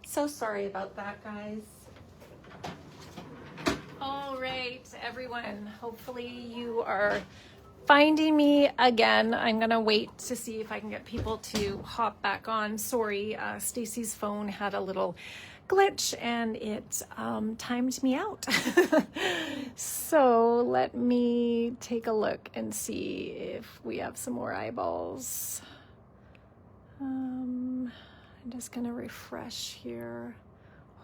So sorry about that, guys. All right, everyone. Hopefully you are finding me again. I'm gonna wait to see if I can get people to hop back on. Sorry, Stacy's phone had a little glitch and it timed me out. So let me take a look and see if we have some more eyeballs. I'm just gonna refresh here.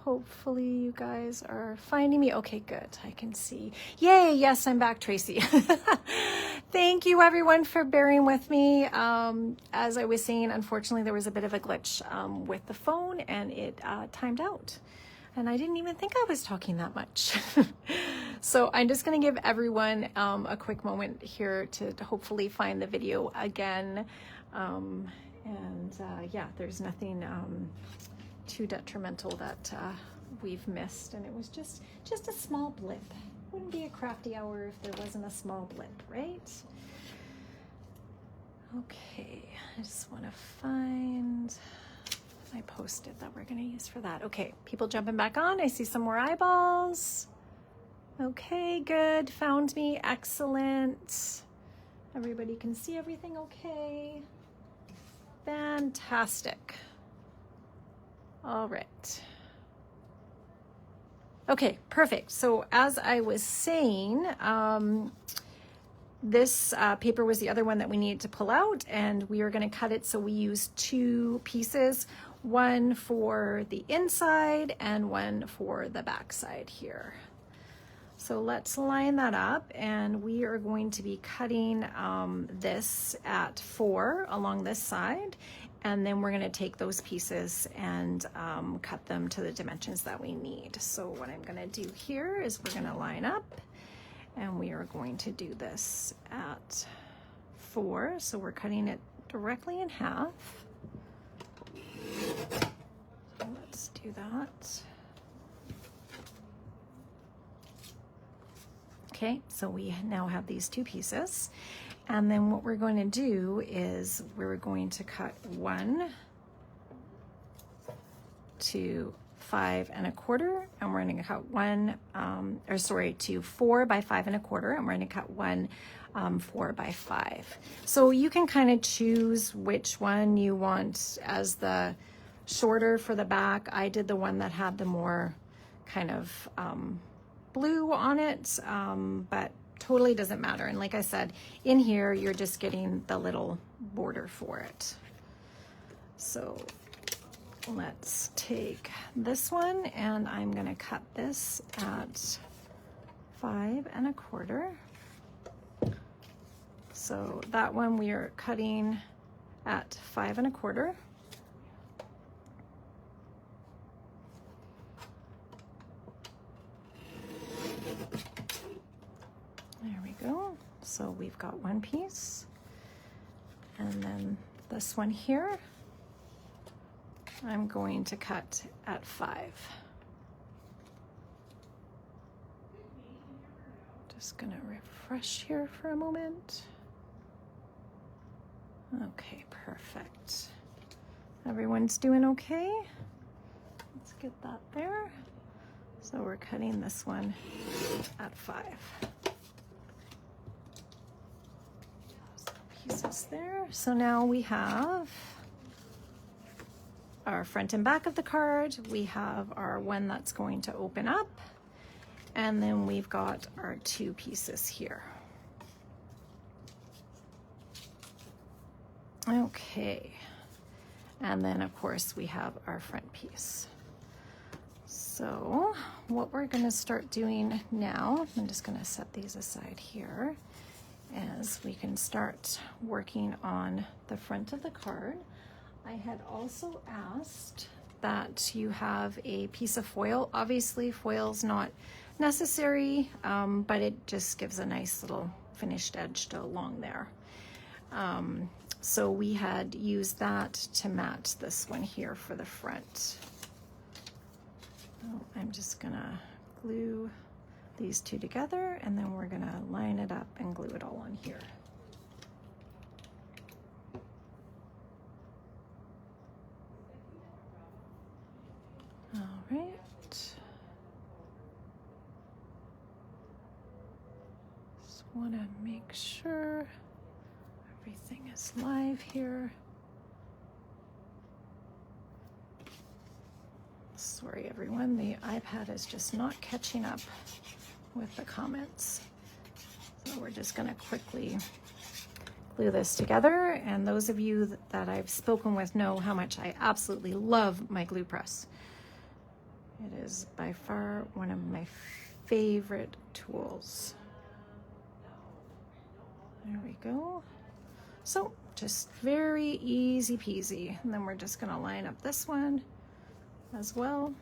Hopefully you guys are finding me. Okay, good. I can see. Yay, yes, I'm back, Tracy. Thank you everyone for bearing with me. As I was saying, unfortunately, there was a bit of a glitch with the phone and it timed out. And I didn't even think I was talking that much. So I'm just gonna give everyone a quick moment here to hopefully find the video again. Yeah, there's nothing too detrimental that we've missed, and it was just a small blip. Wouldn't be a crafty hour if there wasn't a small blip, right? Okay, I just want to find my post-it that we're going to use for that. Okay, people jumping back on. I see some more eyeballs. Okay, good. Found me. Excellent. Everybody can see everything okay. Fantastic. All right. Okay, perfect. So as I was saying, this paper was the other one that we needed to pull out, and we are going to cut it. So we used two pieces, one for the inside and one for the back side here. So let's line that up, and we are going to be cutting this at 4 along this side, and then we're going to take those pieces and cut them to the dimensions that we need. So what I'm going to do here is we're going to line up, and we are going to do this at 4. So we're cutting it directly in half. So let's do that. Okay, so we now have these two pieces, and then what we're going to do is we're going to cut 1 to 5 1/4, and we're going to cut to 4 by 5 1/4, and we're going to cut 1 4 by 5. So you can kind of choose which one you want as the shorter for the back. I did the one that had the more kind of blue on it, but totally doesn't matter. And like I said, in here you're just getting the little border for it. So let's take this one, and I'm going to cut this at 5 1/4. So that one we are cutting at 5 1/4. There we go. So we've got one piece, and then this one here, I'm going to cut at 5. Just gonna refresh here for a moment. Okay, perfect. Everyone's doing okay? Let's get that there. So we're cutting this one at 5. Pieces there. So now we have our front and back of the card. We have our one that's going to open up, and then we've got our two pieces here. Okay, and then of course we have our front piece. So what we're going to start doing now, I'm just going to set these aside here, as we can start working on the front of the card. I had also asked that you have a piece of foil. Obviously foil's not necessary, but it just gives a nice little finished edge to along there. So we had used that to match this one here for the front. So I'm just gonna glue these two together, and then we're gonna line it up and glue it all on here. Just want to make sure everything is live here. Sorry everyone, the iPad is just not catching up with the comments. So we're just gonna quickly glue this together. And those of you that I've spoken with know how much I absolutely love my glue press. It is by far one of my favorite tools. There we go. So just very easy peasy. And then we're just gonna line up this one as well.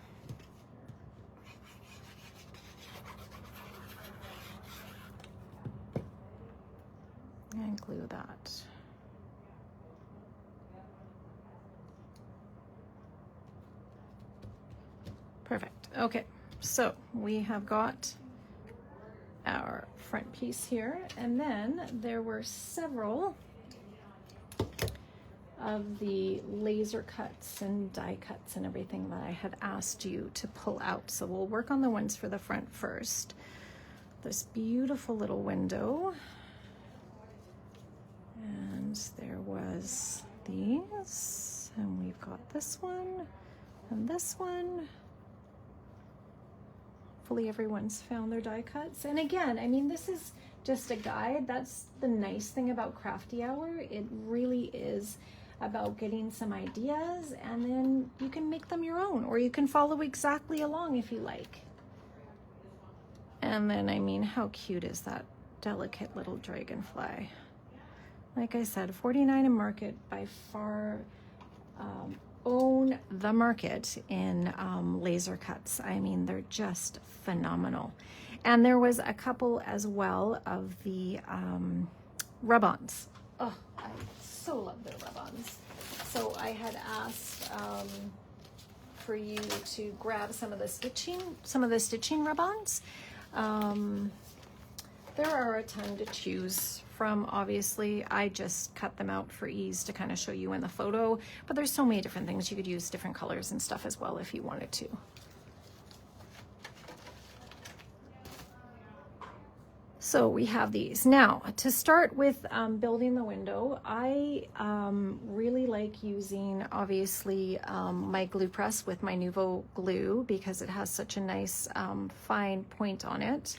And glue that. Perfect. Okay, so we have got our front piece here, and then there were several of the laser cuts and die cuts and everything that I had asked you to pull out. So we'll work on the ones for the front first. This beautiful little window. And there was these, and we've got this one and this one. Hopefully everyone's found their die cuts. And again, I mean, this is just a guide. That's the nice thing about Crafty Hour. It really is about getting some ideas, and then you can make them your own, or you can follow exactly along if you like. And then, I mean, how cute is that delicate little dragonfly? Like I said, 49 and Market by far own the market in laser cuts. I mean, they're just phenomenal. And there was a couple as well of the rub-ons. Oh, I so love their rub-ons. So I had asked for you to grab some of the stitching rub-ons. There are a ton to choose from, obviously. I just cut them out for ease to kind of show you in the photo, but there's so many different things. You could use different colors and stuff as well if you wanted to. So we have these. Now, to start with building the window, I really like using, obviously, my glue press with my Nuvo glue because it has such a nice fine point on it.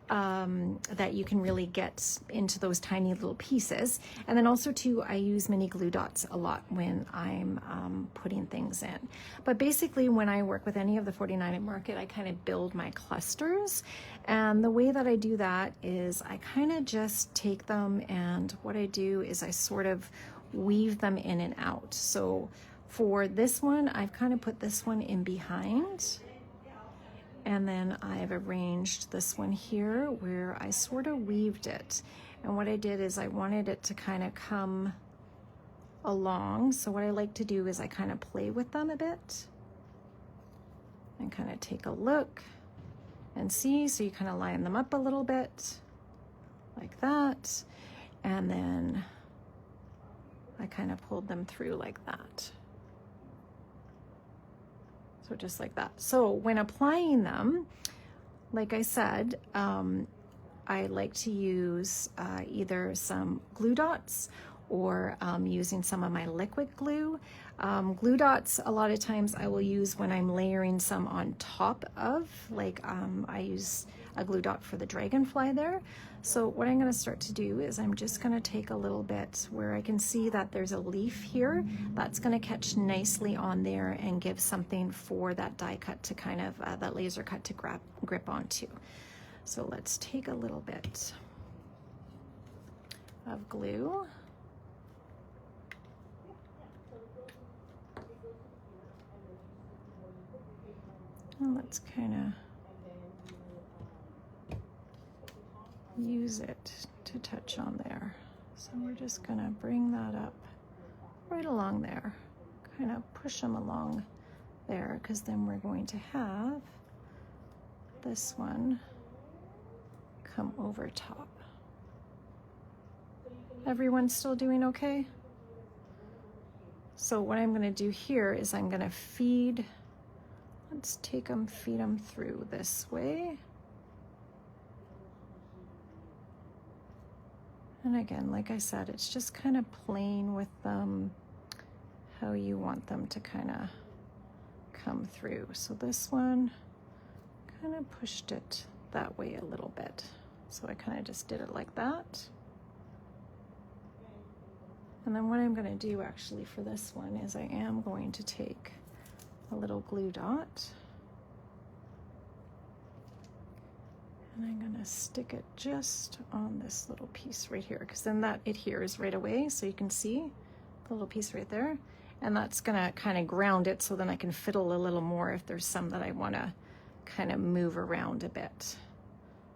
That you can really get into those tiny little pieces. And then also too, I use mini glue dots a lot when I'm putting things in. But basically when I work with any of the 49 at Market, I kind of build my clusters. And the way that I do that is I kind of just take them, and what I do is I sort of weave them in and out. So for this one, I've kind of put this one in behind. And then I've arranged this one here where I sort of weaved it. And what I did is I wanted it to kind of come along. So what I like to do is I kind of play with them a bit and kind of take a look and see. So you kind of line them up a little bit like that. And then I kind of pulled them through like that. So just like that. So when applying them, like I said, I like to use either some glue dots or using some of my liquid glue. Glue dots, a lot of times I will use when I'm layering some on top of, like I use a glue dot for the dragonfly there. So what I'm going to start to do is I'm just going to take a little bit where I can see that there's a leaf here. That's going to catch nicely on there and give something for that die cut to kind of, that laser cut to grip onto. So let's take a little bit of glue. And let's kind of use it to touch on there. So we're just going to bring that up right along there, kind of push them along there, because then we're going to have this one come over top. Everyone's still doing okay? So what I'm going to do here is I'm going to feed Let's take them, feed them through this way. And again, like I said, it's just kind of playing with them, how you want them to kind of come through. So this one, kind of pushed it that way a little bit. So I kind of just did it like that. And then what I'm going to do actually for this one is I am going to take a little glue dot. And I'm going to stick it just on this little piece right here, because then that adheres right away. So you can see the little piece right there. And that's going to kind of ground it, so then I can fiddle a little more if there's some that I want to kind of move around a bit.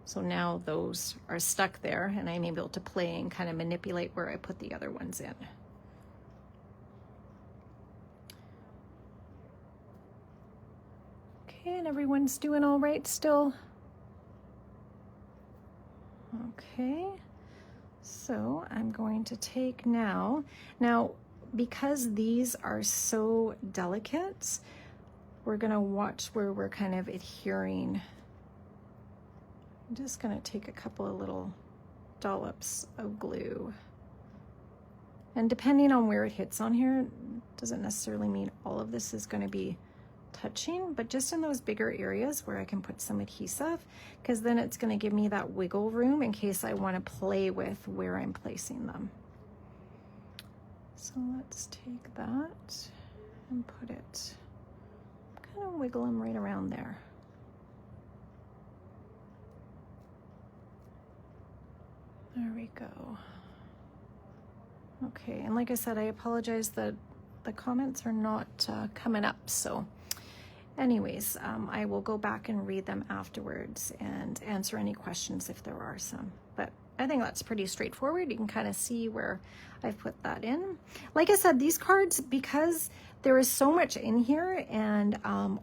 So now those are stuck there, and I'm able to play and kind of manipulate where I put the other ones in. Okay, and everyone's doing all right still? Okay, so I'm going to take now, because these are so delicate, we're gonna watch where we're kind of adhering. I'm just gonna take a couple of little dollops of glue. And depending on where it hits on here, doesn't necessarily mean all of this is gonna be touching, but just in those bigger areas where I can put some adhesive, because then it's going to give me that wiggle room in case I want to play with where I'm placing them. So let's take that and put it, kind of wiggle them right around there. There we go. Okay, and like I said, I apologize that the comments are not coming up, so anyways, I will go back and read them afterwards and answer any questions if there are some. But I think that's pretty straightforward. You can kind of see where I've put that in. Like I said, these cards, because there is so much in here, and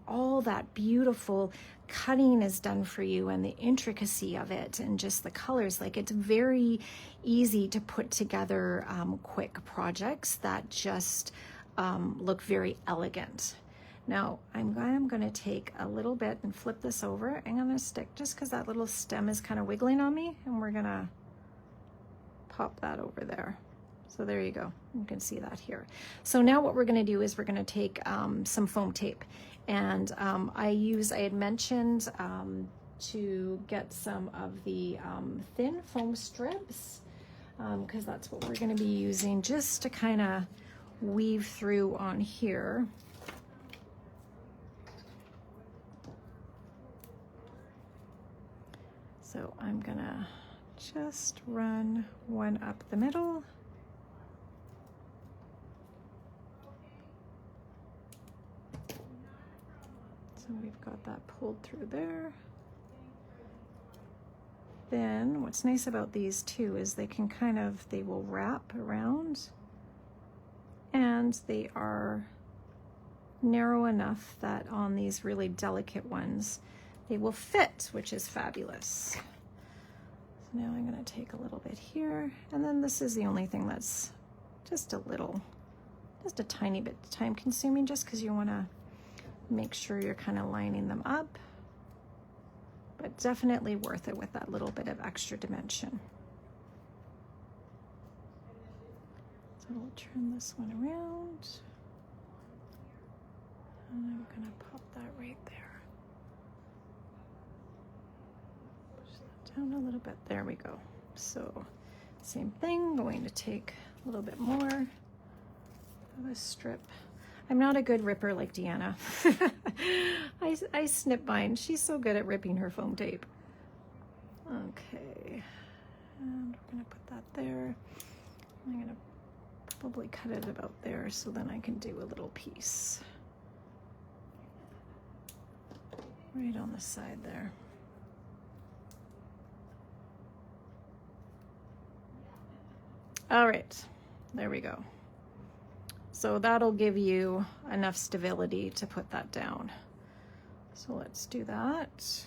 all that beautiful cutting is done for you, and the intricacy of it, and just the colors, like it's very easy to put together quick projects that just look very elegant. Now I'm going to take a little bit and flip this over. I'm going to stick, just because that little stem is kind of wiggling on me, and we're going to pop that over there. So there you go. You can see that here. So now what we're going to do is we're going to take some foam tape, and I had mentioned to get some of the thin foam strips, because that's what we're going to be using just to kind of weave through on here. So I'm gonna just run one up the middle. So we've got that pulled through there. Then what's nice about these too is they will wrap around, and they are narrow enough that on these really delicate ones, they will fit, which is fabulous. So now I'm going to take a little bit here, and then this is the only thing that's just a tiny bit time consuming, just because you want to make sure you're kind of lining them up, but definitely worth it with that little bit of extra dimension. So we'll turn this one around, and I'm going to pop that right there. Down a little bit. There we go. So same thing, going to take a little bit more of a strip. I'm not a good ripper like Deanna. I snip mine. She's so good at ripping her foam tape. Okay, and we're gonna put that there. I'm gonna probably cut it about there, so then I can do a little piece right on the side there. All right, there we go. So that'll give you enough stability to put that down. So let's do that.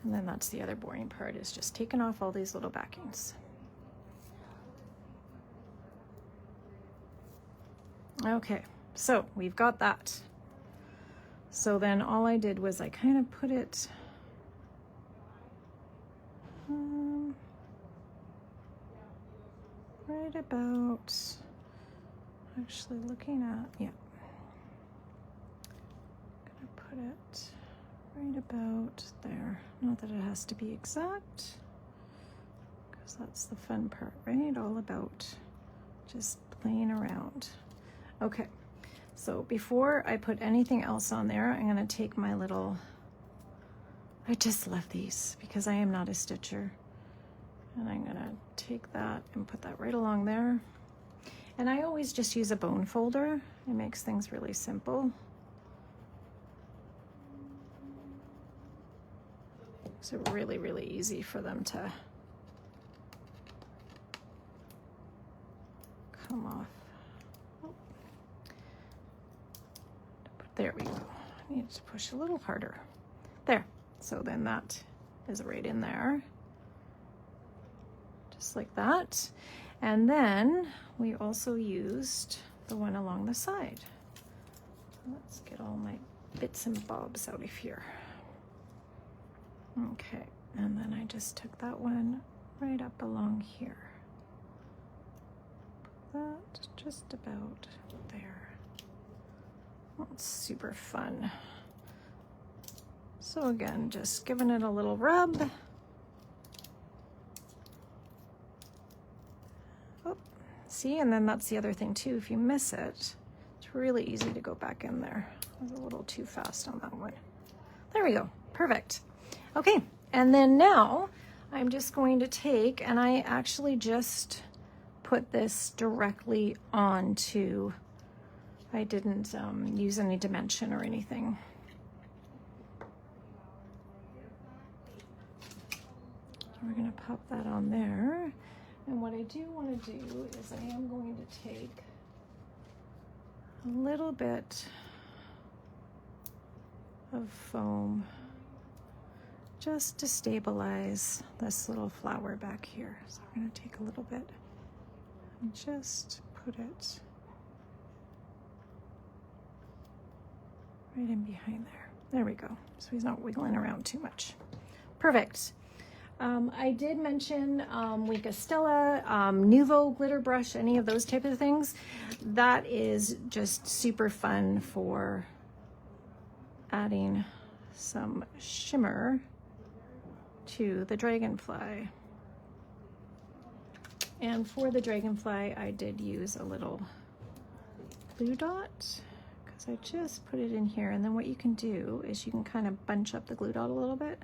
And then that's the other boring part, is just taking off all these little backings. Okay, so we've got that. So then all I did was I kind of put it right about, actually looking at, yeah, I'm gonna put it right about there. Not that it has to be exact, because that's the fun part, right? All about just playing around. Okay, so before I put anything else on there, I'm gonna take my little, I just love these because I am not a stitcher. And I'm gonna take that and put that right along there. And I always just use a bone folder. It makes things really simple. Makes it really, really easy for them to come off. Oh. There we go. I need to push a little harder. There. So then that is right in there. Just like that. And then we also used the one along the side. Let's get all my bits and bobs out of here. Okay, and then I just took that one right up along here. That just about there. That's super fun. So again, just giving it a little rub. Oh, see, and then that's the other thing too. If you miss it, it's really easy to go back in there. I was a little too fast on that one. There we go, perfect. Okay, and then now I'm just going to take, and I actually just put this directly onto, I didn't use any dimension or anything. We're gonna pop that on there. And what I do want to do is I am going to take a little bit of foam just to stabilize this little flower back here. So I'm going to take a little bit and just put it right in behind there. There we go. So he's not wiggling around too much. Perfect. I did mention Weka Stella, Nuvo glitter brush, any of those type of things. That is just super fun for adding some shimmer to the dragonfly. And for the dragonfly, I did use a little glue dot because I just put it in here. And then what you can do is you can kind of bunch up the glue dot a little bit,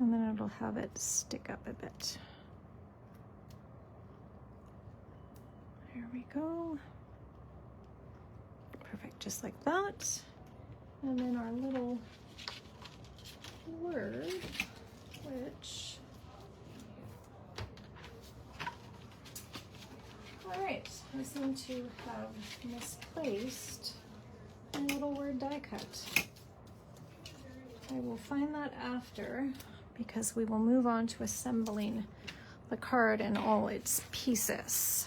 and then it'll have it stick up a bit. There we go. Perfect, just like that. And then our little word, which, all right, I seem to have misplaced my little word die cut. I will find that after, because we will move on to assembling the card in all its pieces.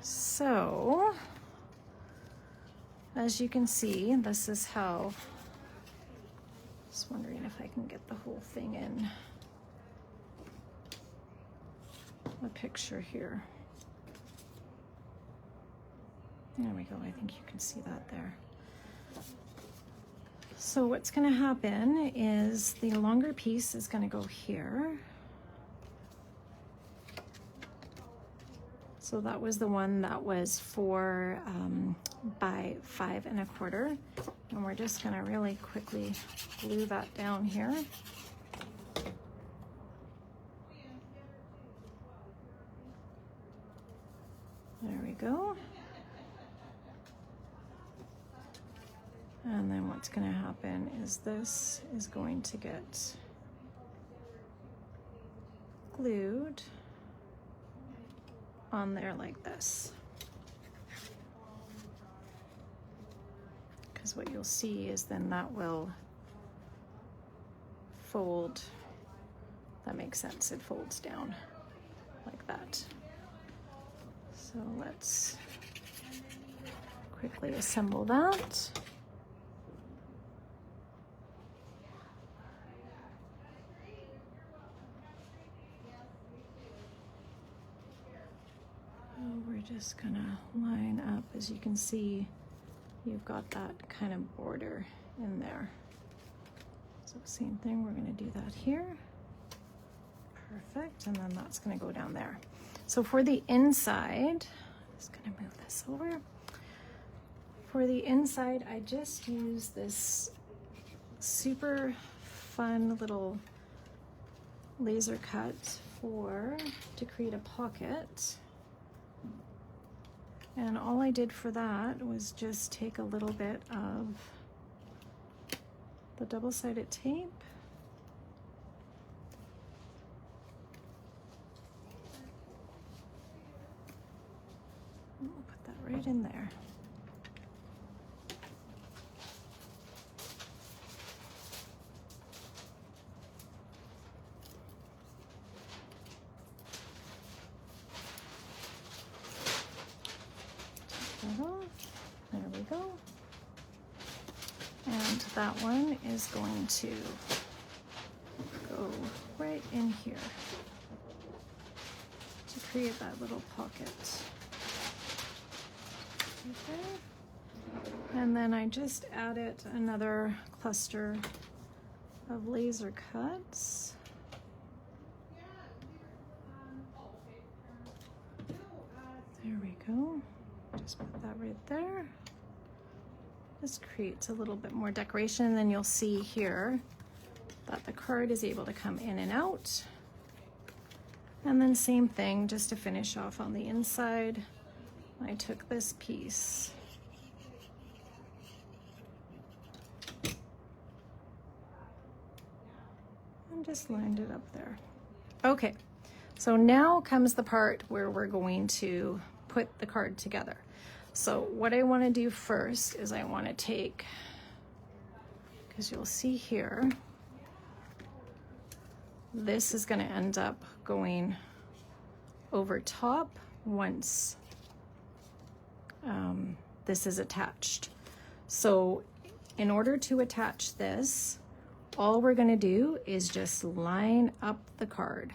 So, as you can see, this is how, just wondering if I can get the whole thing in the picture here. There we go, I think you can see that there. So what's going to happen is the longer piece is going to go here. So that was the one that was 4 by 5 1/4. And we're just going to really quickly glue that down here. There we go. And then what's going to happen is this is going to get glued on there like this. Because what you'll see is then that will fold. That makes sense. It folds down like that. So let's quickly assemble that. We're just gonna line up. As you can see, you've got that kind of border in there. So same thing, we're gonna do that here. Perfect, and then that's gonna go down there. So for the inside, I'm just gonna move this over. For the inside, I just use this super fun little laser cut to create a pocket. And all I did for that was just take a little bit of the double-sided tape and we'll put that right in there. There we go. And that one is going to go right in here to create that little pocket. Okay. And then I just added another cluster of laser cuts. There we go. Just put that right there. This creates a little bit more decoration, and then you'll see here that the card is able to come in and out. And then same thing, just to finish off on the inside, I took this piece and just lined it up there. Okay, so now comes the part where we're going to put the card together. So what I want to do first is I want to take, because you'll see here, this is going to end up going over top once this is attached. So in order to attach this, all we're going to do is just line up the card.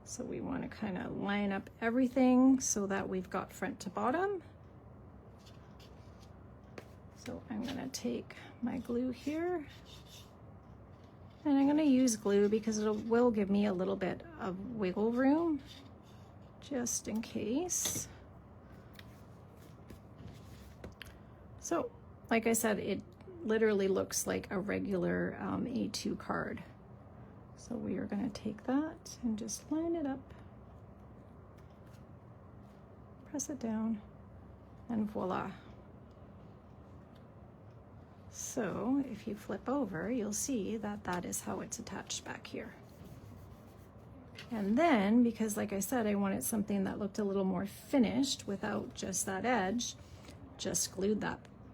So we want to kind of line up everything so that we've got front to bottom. So I'm going to take my glue here, and I'm going to use glue because it will give me a little bit of wiggle room just in case. So like I said, it literally looks like a regular A2 card. So we are going to take that and just line it up, press it down, and voila. So if you flip over, you'll see that that is how it's attached back here. And then, because like I said, I wanted something that looked a little more finished without just that edge, just glued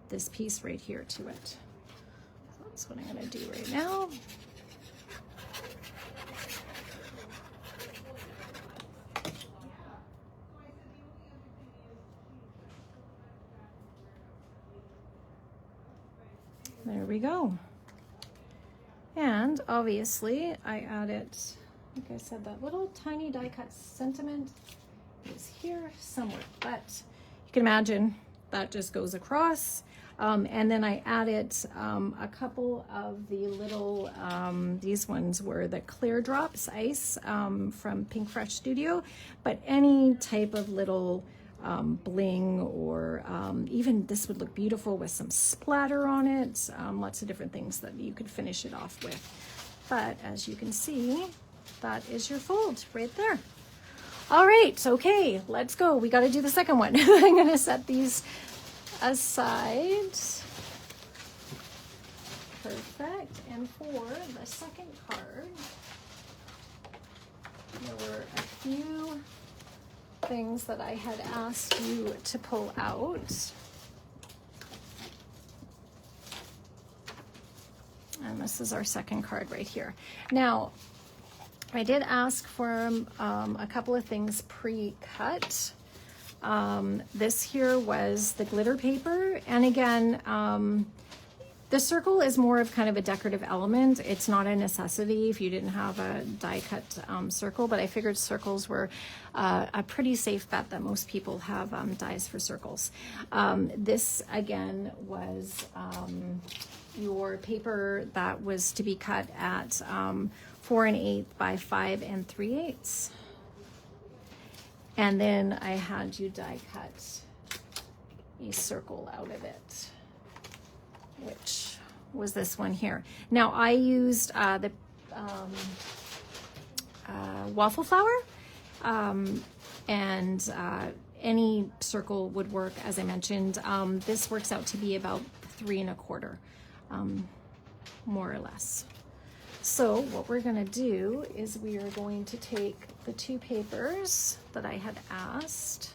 this piece right here to it. So that's what I'm going to do right now. There we go. And obviously I added, like I said, that little tiny die cut sentiment is here somewhere, but you can imagine that just goes across. And then I added a couple of the little, these ones were the Clear Drops Ice from Pink Fresh Studio, but any type of little bling, or even this would look beautiful with some splatter on it, lots of different things that you could finish it off with. But as you can see, that is your fold right there. All right, okay, let's go. We got to do the second one. I'm going to set these aside. Perfect. And for the second card, there were a few things that I had asked you to pull out. And this is our second card right here. Now, I did ask for a couple of things pre-cut. This here was the glitter paper. And again, the circle is more of kind of a decorative element. It's not a necessity if you didn't have a die cut circle, but I figured circles were a pretty safe bet that most people have dies for circles. This again was your paper that was to be cut at 4 1/8 by 5 3/8. And then I had you die cut a circle out of it, which was this one here. Now I used the waffle flower, and any circle would work, as I mentioned. This works out to be about 3 1/4, more or less. So what we're gonna do is we are going to take the two papers that I had asked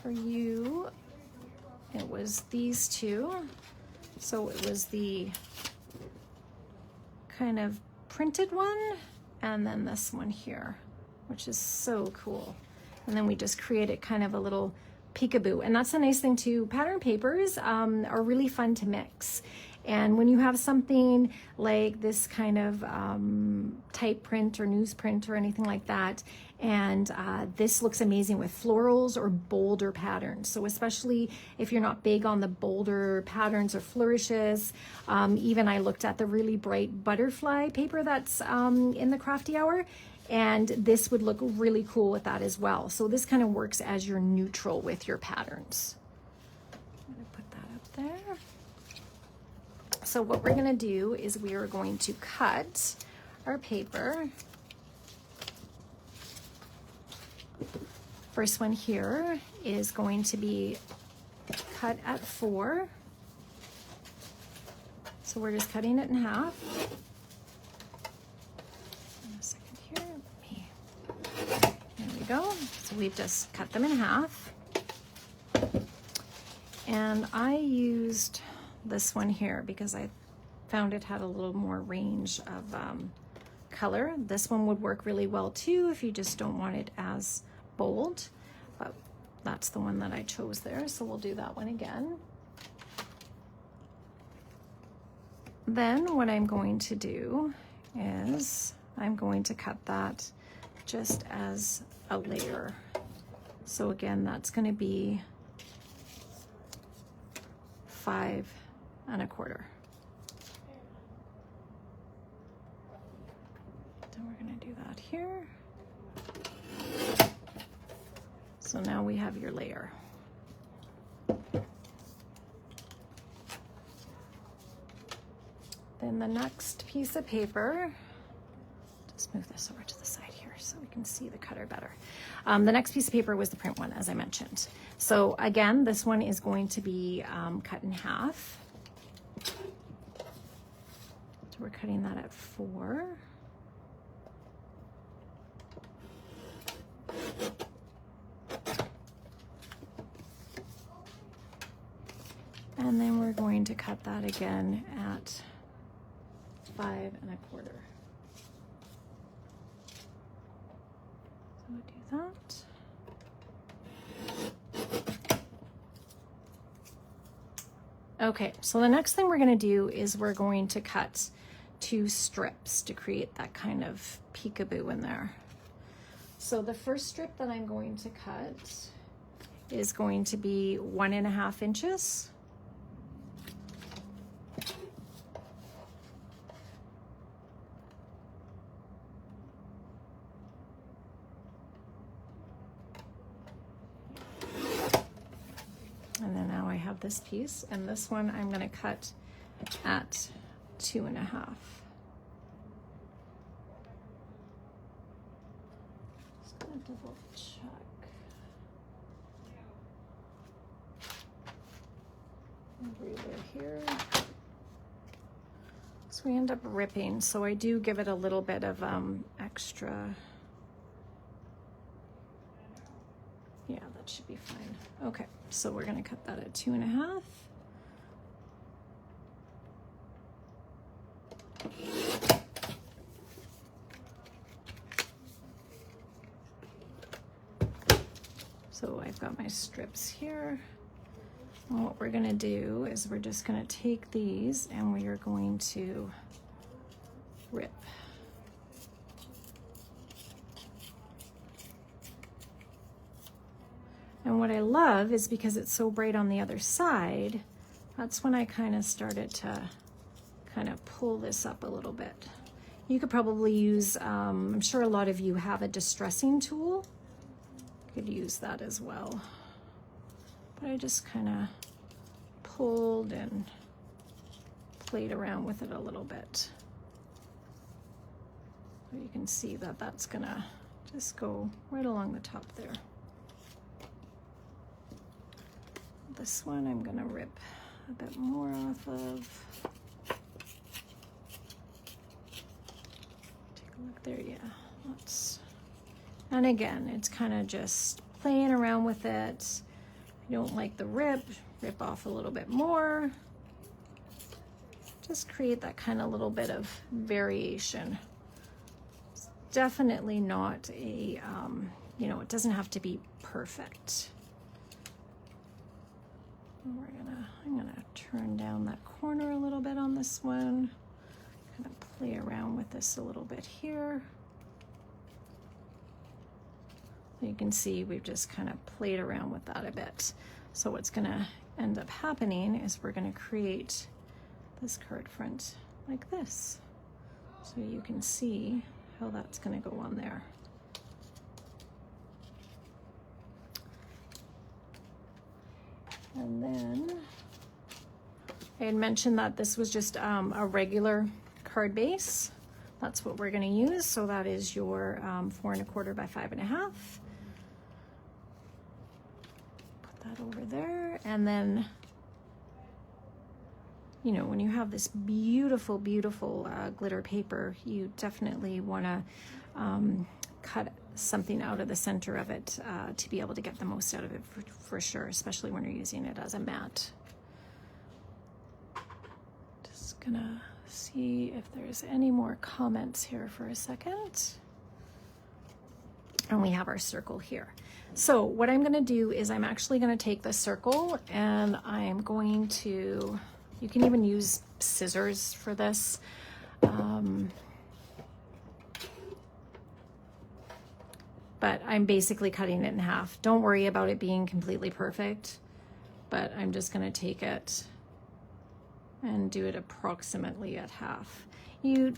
for you. It was these two. So it was the kind of printed one, and then this one here, which is so cool. And then we just created kind of a little peekaboo. And that's the nice thing too. Pattern papers are really fun to mix. And when you have something like this kind of type print or newsprint or anything like that, and this looks amazing with florals or bolder patterns. So especially if you're not big on the bolder patterns or flourishes, even I looked at the really bright butterfly paper that's in the Crafty Hour, and this would look really cool with that as well. So this kind of works as your neutral with your patterns. I'm gonna put that up there. So what we're gonna do is we are going to cut our paper. First one here is going to be cut at 4. So we're just cutting it in half. A second here, there we go. So we've just cut them in half. And I used this one here because I found it had a little more range of color. This one would work really well too if you just don't want it as bold, but that's the one that I chose there, so we'll do that one again. Then what I'm going to do is I'm going to cut that just as a layer. So again, that's going to be 5 1/4. Then we're going to do that here. So now we have your layer. Then the next piece of paper, just move this over to the side here so we can see the cutter better. The next piece of paper was the print one, as I mentioned. So again, this one is going to be cut in half. So we're cutting that at 4. And then we're going to cut that again at 5 1/4. So we'll do that. Okay, so the next thing we're going to do is we're going to cut 2 strips to create that kind of peekaboo in there. So the first strip that I'm going to cut is going to be 1 1/2 inches. And then now I have this piece, and this one I'm going to cut at 2 1/2. Just going to double check. Ruler here. So we end up ripping, so I do give it a little bit of extra. Yeah, that should be fine. Okay, so we're gonna cut that at 2 1/2. So I've got my strips here. And what we're gonna do is we're just gonna take these and we are going to rip. And what I love is because it's so bright on the other side, that's when I kind of started to kind of pull this up a little bit. You could probably use, I'm sure a lot of you have a distressing tool. Could use that as well. But I just kind of pulled and played around with it a little bit. So you can see that that's gonna just go right along the top there. This one I'm gonna rip a bit more off of. Take a look there, yeah. And again, it's kind of just playing around with it. I don't like the rip off a little bit more. Just create that kind of little bit of variation. It's definitely not a, you know, it doesn't have to be perfect. I'm gonna turn down that corner a little bit on this one. Kind of play around with this a little bit here. You can see we've just kind of played around with that a bit. So what's gonna end up happening is we're gonna create this card front like this. So you can see how that's gonna go on there. And then I had mentioned that this was just a regular card base. That's what we're going to use. So that is your 4 1/4 by 5 1/2. Put that over there. And then, you know, when you have this beautiful, beautiful glitter paper, you definitely want to cut something out of the center of it to be able to get the most out of it for sure, especially when you're using it as a mat. Just gonna see if there's any more comments here for a second. And we have our circle here. So what I'm gonna do is I'm actually gonna take the circle and I'm going to, you can even use scissors for this. But I'm basically cutting it in half. Don't worry about it being completely perfect, but I'm just gonna take it and do it approximately at half. You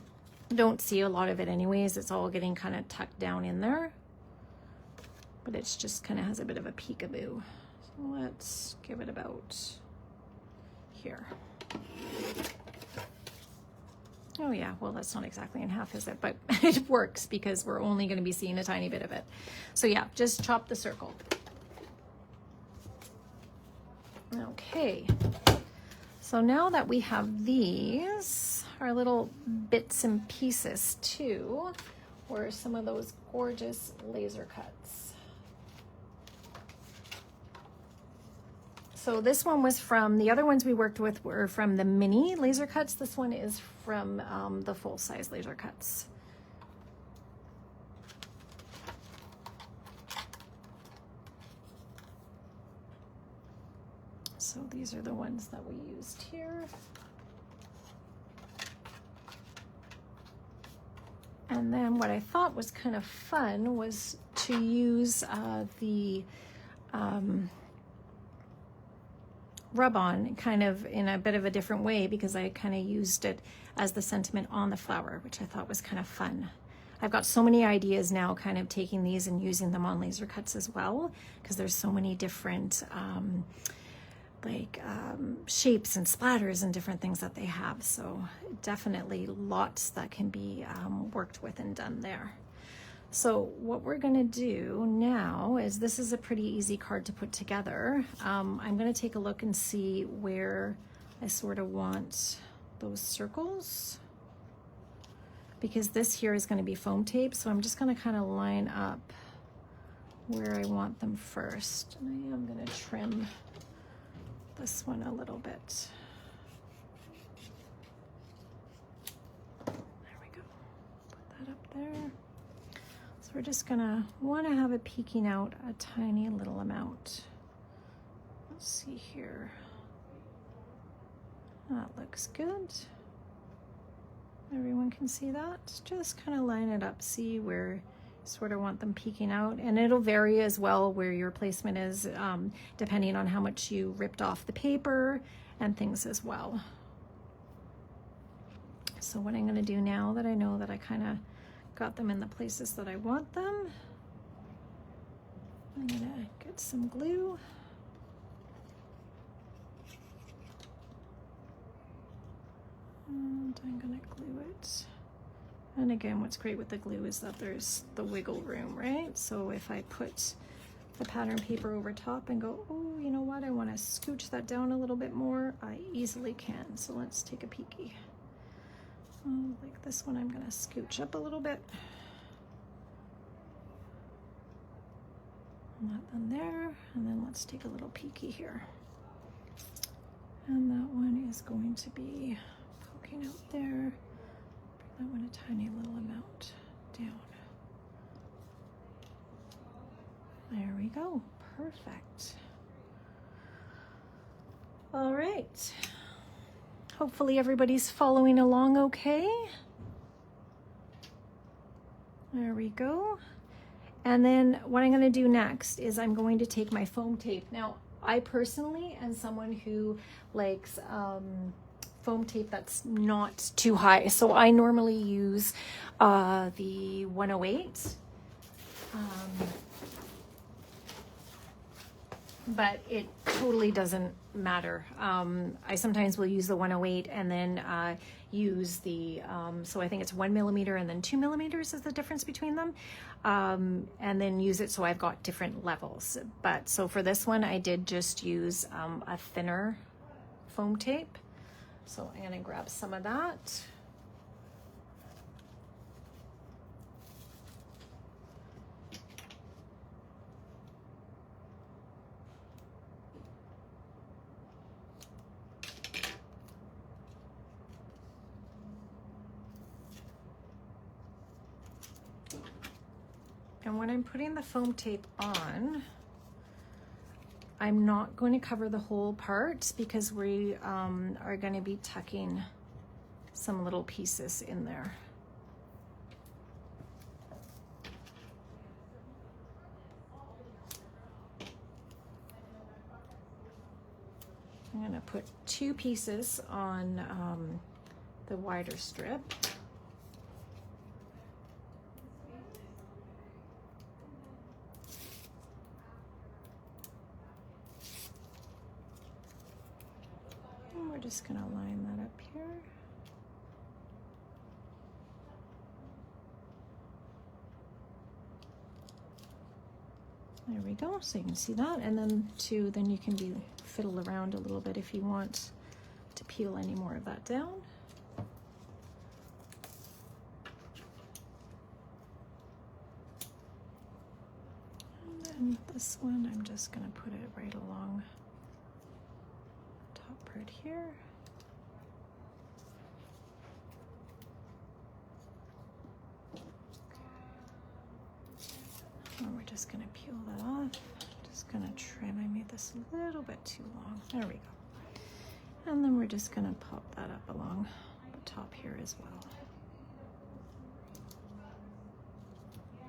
don't see a lot of it anyways. It's all getting kind of tucked down in there, but it's just kind of has a bit of a peekaboo. So let's give it about here. Oh yeah, well that's not exactly in half, is it? But it works because we're only going to be seeing a tiny bit of it. So yeah, just chop the circle. Okay, so now that we have these, our little bits and pieces too, were some of those gorgeous laser cuts. So this one was from, the other ones we worked with were from the mini laser cuts. This one is from the full-size laser cuts. So these are the ones that we used here. And then what I thought was kind of fun was to use the rub-on kind of in a bit of a different way, because I kind of used it as the sentiment on the flower, which I thought was kind of fun. I've got so many ideas now kind of taking these and using them on laser cuts as well, because there's so many different shapes and splatters and different things that they have. So definitely lots that can be worked with and done there. So what we're gonna do now is, this is a pretty easy card to put together. I'm gonna take a look and see where I sort of want those circles, because this here is gonna be foam tape. So I'm just gonna kind of line up where I want them first. And I am gonna trim this one a little bit. There we go, put that up there. So we're just gonna wanna have it peeking out a tiny little amount. Let's see here. That looks good. Everyone can see that. Just kind of line it up, see where you sort of want them peeking out. And it'll vary as well where your placement is, depending on how much you ripped off the paper and things as well. So what I'm gonna do now that I know that I kind of got them in the places that I want them, I'm gonna get some glue. And I'm gonna glue it. And again, what's great with the glue is that there's the wiggle room, right? So if I put the pattern paper over top and go, oh, you know what, I wanna scooch that down a little bit more, I easily can. So let's take a peeky. Oh, like this one, I'm gonna scooch up a little bit. And that one there, and then let's take a little peeky here. And that one is going to be poking out there. Bring that one a tiny little amount down. There we go, perfect. All right. Hopefully everybody's following along okay. There we go. And then what I'm going to do next is I'm going to take my foam tape. Now, I personally am someone who likes foam tape that's not too high. So I normally use the 108. But it totally doesn't matter. I sometimes will use the 108 and then use the, so I think it's 1 millimeter and then 2 millimeters is the difference between them. And then use it so I've got different levels. But so for this one, I did just use a thinner foam tape. So I'm gonna grab some of that. And when I'm putting the foam tape on, I'm not going to cover the whole part because we are going to be tucking some little pieces in there. I'm going to put 2 pieces on the wider strip. Just gonna line that up here. There we go, so you can see that, and then then you can fiddle around a little bit if you want to peel any more of that down. And then this one, I'm just gonna put it right along right here. And we're just going to peel that off. Just going to trim. I made this a little bit too long. There we go. And then we're just going to pop that up along the top here as well.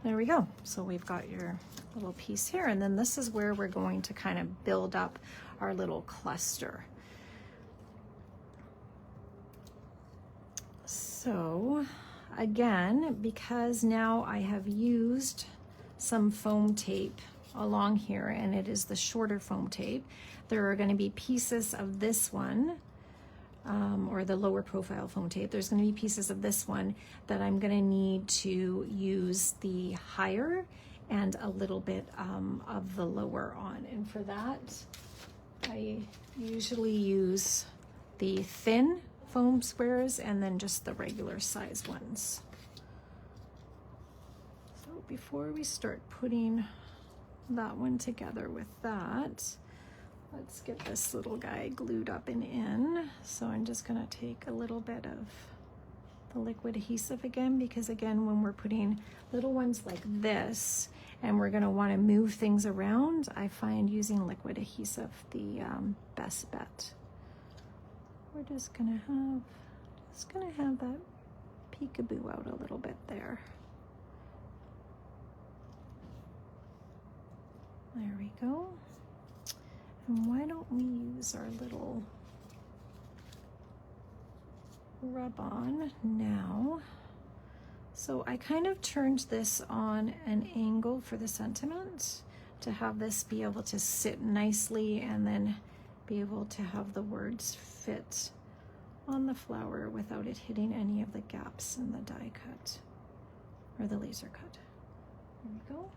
There we go. So we've got your little piece here, and then this is where we're going to kind of build up our little cluster. So again, because now I have used some foam tape along here, and it is the shorter foam tape, there are going to be pieces of this one, or the lower profile foam tape. There's going to be pieces of this one that I'm going to need to use the higher and a little bit of the lower on. And for that, I usually use the thin foam squares and then just the regular size ones. So before we start putting that one together with that, let's get this little guy glued up and in. So I'm just gonna take a little bit of the liquid adhesive again, because again, when we're putting little ones like this and we're going to want to move things around, I find using liquid adhesive the best bet. We're just going to have that peekaboo out a little bit there. There we go. And why don't we use our little rub on now? So I kind of turned this on an angle for the sentiment to have this be able to sit nicely and then be able to have the words fit on the flower without it hitting any of the gaps in the die cut or the laser cut. There we go.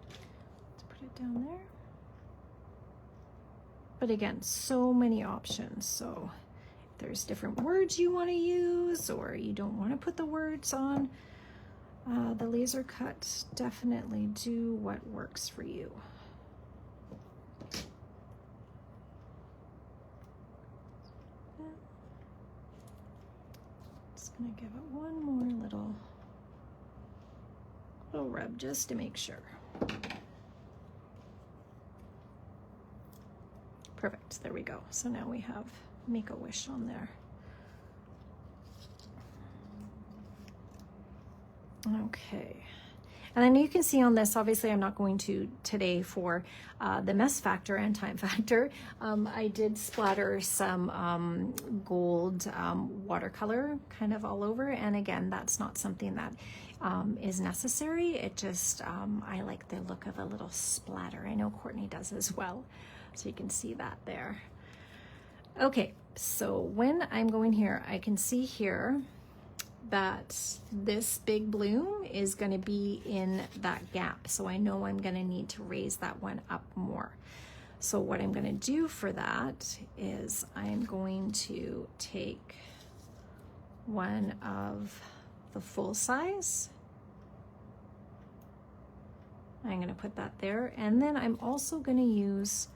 Let's put it down there. But again, so many options. So if there's different words you want to use, or you don't want to put the words on the laser cut, definitely do what works for you. Just gonna give it one more little rub just to make sure. Perfect, there we go. So now we have Make a Wish on there. Okay, and then you can see on this, obviously I'm not going to today for the mess factor and time factor. I did splatter some gold watercolor kind of all over, and again, that's not something that is necessary. It just, I like the look of a little splatter. I know Courtney does as well, so you can see that there. Okay, so when I'm going here, I can see here that this big bloom is going to be in that gap. So I know I'm going to need to raise that one up more. So what I'm going to do for that is I'm going to take one of the full size. I'm going to put that there. And then I'm also going to use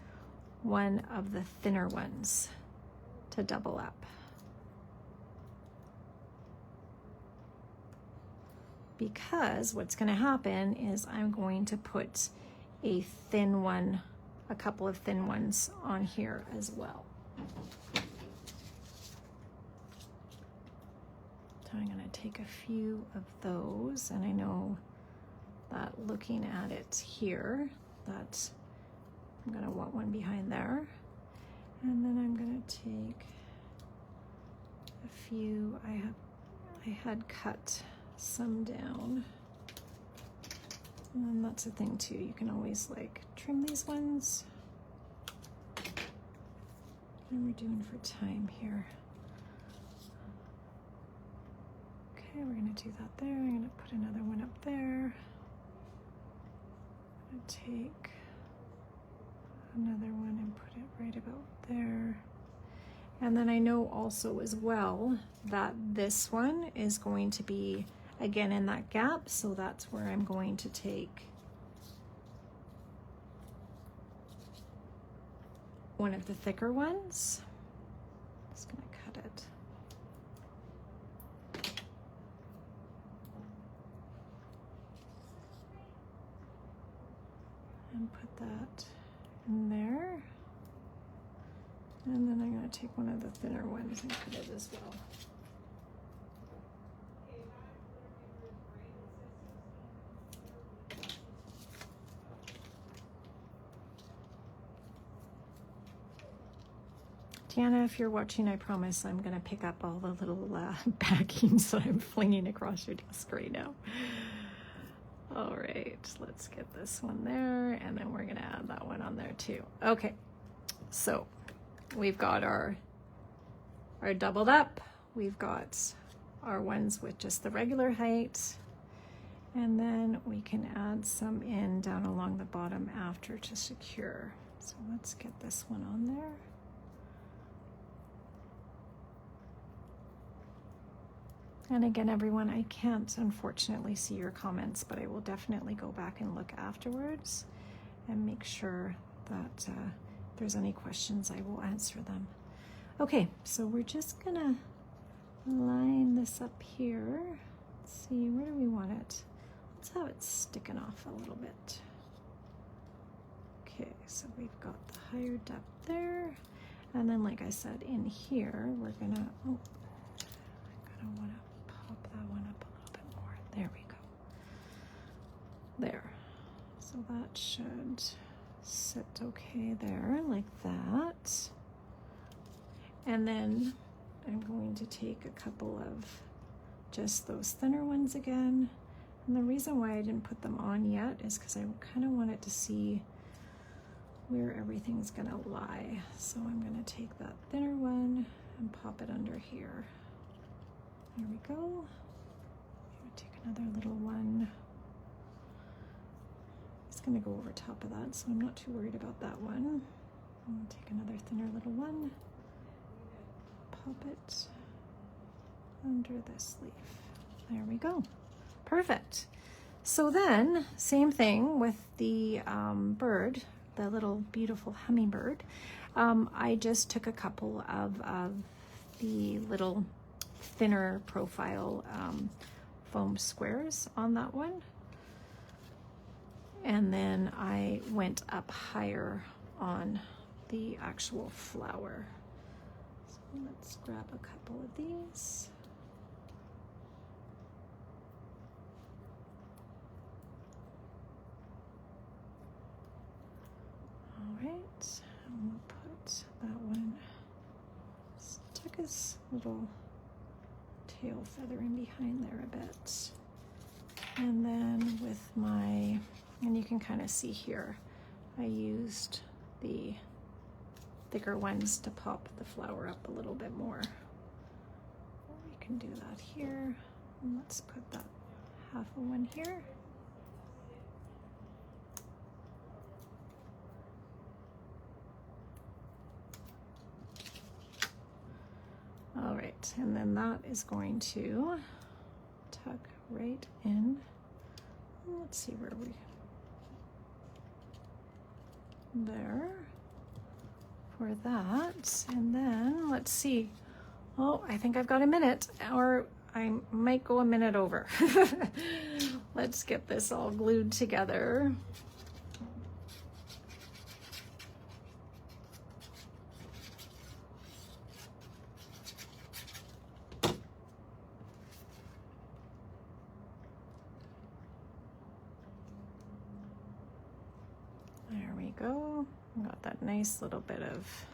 one of the thinner ones to double up. Because what's going to happen is I'm going to put a thin one, a couple of thin ones on here as well. So I'm going to take a few of those, and I know that looking at it here, that I'm going to want one behind there. And then I'm going to take a few, I had cut some down, and that's the thing too, you can always like trim these ones. What are we doing for time here? Okay, we're going to do that there. I'm going to put another one up there. I'm going to take another one and put it right about there. And then I know also as well that this one is going to be again in that gap, so that's where I'm going to take one of the thicker ones. Just gonna cut it. And put that in there. And then I'm going to take one of the thinner ones and put it as well. Deanna, if you're watching, I promise I'm going to pick up all the little backings that I'm flinging across your desk right now. All right, let's get this one there, and then we're going to add that one on there too. Okay, so we've got our doubled up, we've got our ones with just the regular height, and then we can add some in down along the bottom after to secure. So let's get this one on there. And again, everyone, I can't unfortunately see your comments, but I will definitely go back and look afterwards and make sure that if there's any questions, I will answer them. Okay, so we're just gonna line this up here. Let's see, where do we want it? Let's have it sticking off a little bit. Okay, so we've got the higher depth there. And then, like I said, in here, we're gonna, oh, I kind of want to pop that one up a little bit more. There we go. There. So that should sit okay there, like that. And then I'm going to take a couple of just those thinner ones again. And the reason why I didn't put them on yet is because I kind of wanted to see where everything's gonna lie. So I'm gonna take that thinner one and pop it under here. There we go. I'm gonna take another little one. It's gonna go over top of that, so I'm not too worried about that one. I'm gonna take another thinner little one, pop it under this leaf. There we go. Perfect. So then, same thing with the bird, the little beautiful hummingbird. I just took a couple of the little thinner profile foam squares on that one. And then I went up higher on the actual flower. So let's grab a couple of these. All right, and we'll put that one, stuck his little tail feather in behind there a bit. And then with my, and you can kind of see here, I used the thicker ones to pop the flower up a little bit more. We can do that here. And let's put that half of one here. All right, and then that is going to tuck right in. Let's see where we, there for that. And then let's see. Oh, I think I've got a minute, or I might go a minute over. Let's get this all glued together. There we go. Got that nice little bit of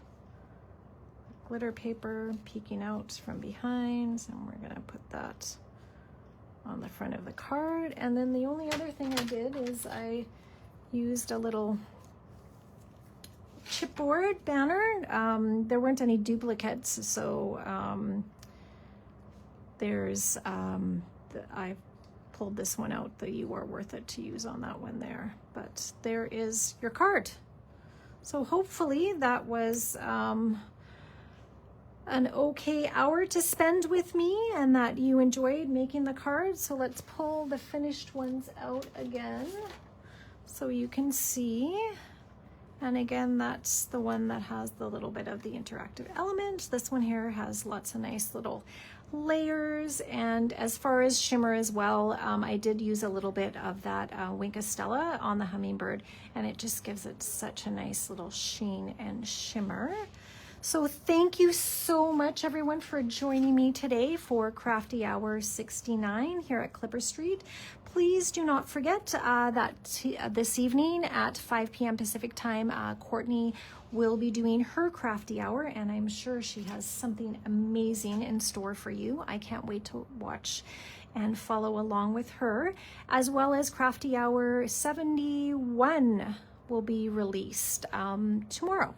glitter paper peeking out from behind, and we're gonna put that on the front of the card. And then the only other thing I did is I used a little chipboard banner. There weren't any duplicates, so I pulled this one out, the "You Are Worth It" to use on that one there. But there is your card. So hopefully that was an okay hour to spend with me and that you enjoyed making the cards. So let's pull the finished ones out again so you can see. And again, that's the one that has the little bit of the interactive element. This one here has lots of nice little layers, and as far as shimmer as well, I did use a little bit of that Wink Stella on the hummingbird, and it just gives it such a nice little sheen and shimmer. So thank you so much, everyone, for joining me today for Crafty Hour 69 here at Clipper Street. Please do not forget that this evening at 5 p.m. Pacific time, Courtney will be doing her Crafty Hour, and I'm sure she has something amazing in store for you. I can't wait to watch and follow along with her, as well as Crafty Hour 71 will be released tomorrow.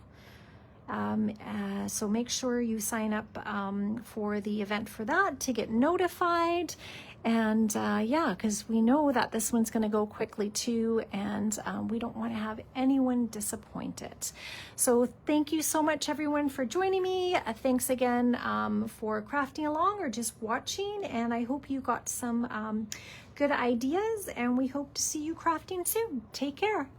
So make sure you sign up for the event for that to get notified. And yeah, because we know that this one's going to go quickly too, and we don't want to have anyone disappointed. So thank you so much, everyone, for joining me. Thanks again for crafting along or just watching, and I hope you got some good ideas, and we hope to see you crafting soon. Take care.